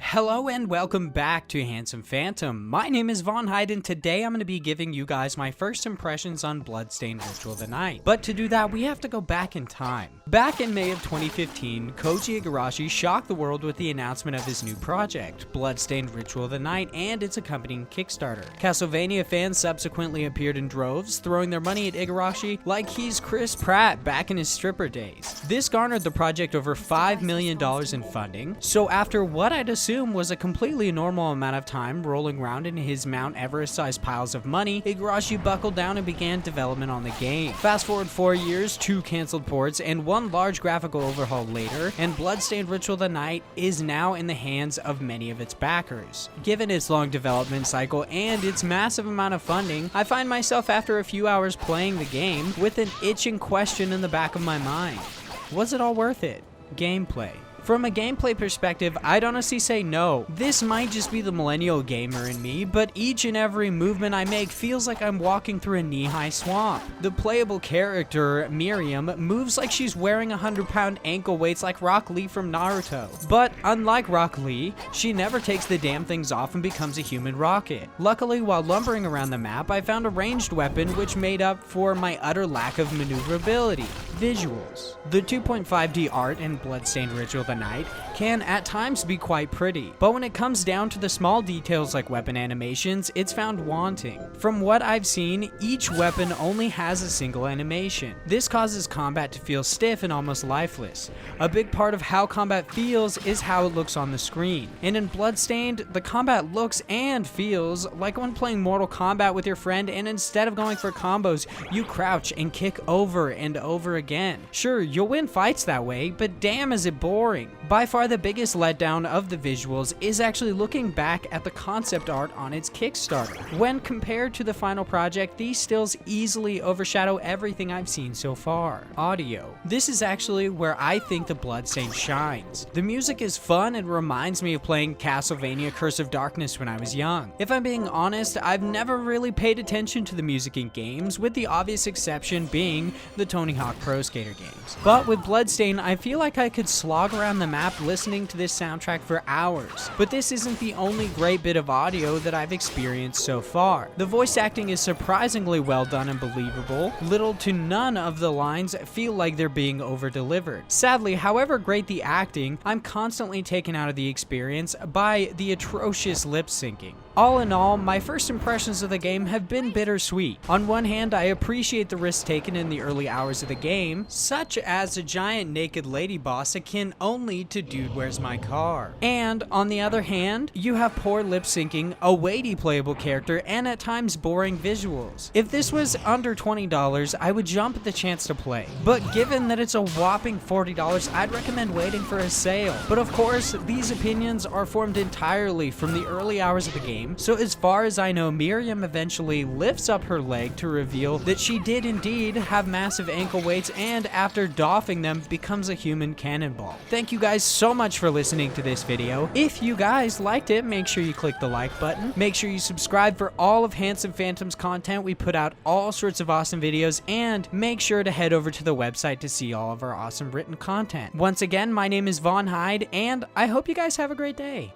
Hello and welcome back to Handsome Phantom. My name is Vaughn and today I'm going to be giving you guys my first impressions on Bloodstained Ritual of the Night. But to do that, we have to go back in time. Back in May of 2015, Koji Igarashi shocked the world with the announcement of his new project, Bloodstained Ritual of the Night, and its accompanying Kickstarter. Castlevania fans subsequently appeared in droves, throwing their money at Igarashi like he's Chris Pratt back in his stripper days. This garnered the project over $5 million in funding, so after what I'd assume was a completely normal amount of time rolling around in his Mount Everest-sized piles of money, Igarashi buckled down and began development on the game. Fast forward 4 years, 2 canceled ports, and 1 large graphical overhaul later, and Bloodstained Ritual of the Night is now in the hands of many of its backers. Given its long development cycle and its massive amount of funding, I find myself after a few hours playing the game with an itching question in the back of my mind. Was it all worth it? Gameplay. From a gameplay perspective, I'd honestly say no. This might just be the millennial gamer in me, but each and every movement I make feels like I'm walking through a knee-high swamp. The playable character, Miriam, moves like she's wearing 100-pound ankle weights like Rock Lee from Naruto. But unlike Rock Lee, she never takes the damn things off and becomes a human rocket. Luckily, while lumbering around the map, I found a ranged weapon which made up for my utter lack of maneuverability. Visuals. The 2.5D art in Bloodstained Ritual of the Night can at times be quite pretty, but when it comes down to the small details like weapon animations, it's found wanting. From what I've seen, each weapon only has a single animation. This causes combat to feel stiff and almost lifeless. A big part of how combat feels is how it looks on the screen, and in Bloodstained, the combat looks and feels like when playing Mortal Kombat with your friend, and instead of going for combos, you crouch and kick over and over again. Sure, you'll win fights that way, but damn is it boring. By far the biggest letdown of the visuals is actually looking back at the concept art on its Kickstarter. When compared to the final project, these stills easily overshadow everything I've seen so far. Audio. This is actually where I think the Bloodstained shines. The music is fun and reminds me of playing Castlevania Curse of Darkness when I was young. If I'm being honest, I've never really paid attention to the music in games, with the obvious exception being the Tony Hawk Pro Skater games. But with Bloodstained, I feel like I could slog around the map listening to this soundtrack for hours. But this isn't the only great bit of audio that I've experienced so far. The voice acting is surprisingly well done and believable. Little to none of the lines feel like they're being over-delivered. Sadly, however great the acting, I'm constantly taken out of the experience by the atrocious lip syncing. All in all, my first impressions of the game have been bittersweet. On one hand, I appreciate the risks taken in the early hours of the game, such as a giant naked lady boss akin only to Dude Where's My Car. And on the other hand, you have poor lip syncing, a weighty playable character, and at times boring visuals. If this was under $20, I would jump at the chance to play. But given that it's a whopping $40, I'd recommend waiting for a sale. But of course, these opinions are formed entirely from the early hours of the game, so as far as I know, Miriam eventually lifts up her leg to reveal that she did indeed have massive ankle weights, and after doffing them, becomes a human cannonball. Thank you guys so much for listening to this video. If you guys liked it, make sure you click the like button. Make sure you subscribe for all of Handsome Phantom's content. We put out all sorts of awesome videos, and make sure to head over to the website to see all of our awesome written content. Once again, my name is Vaughn, and I hope you guys have a great day.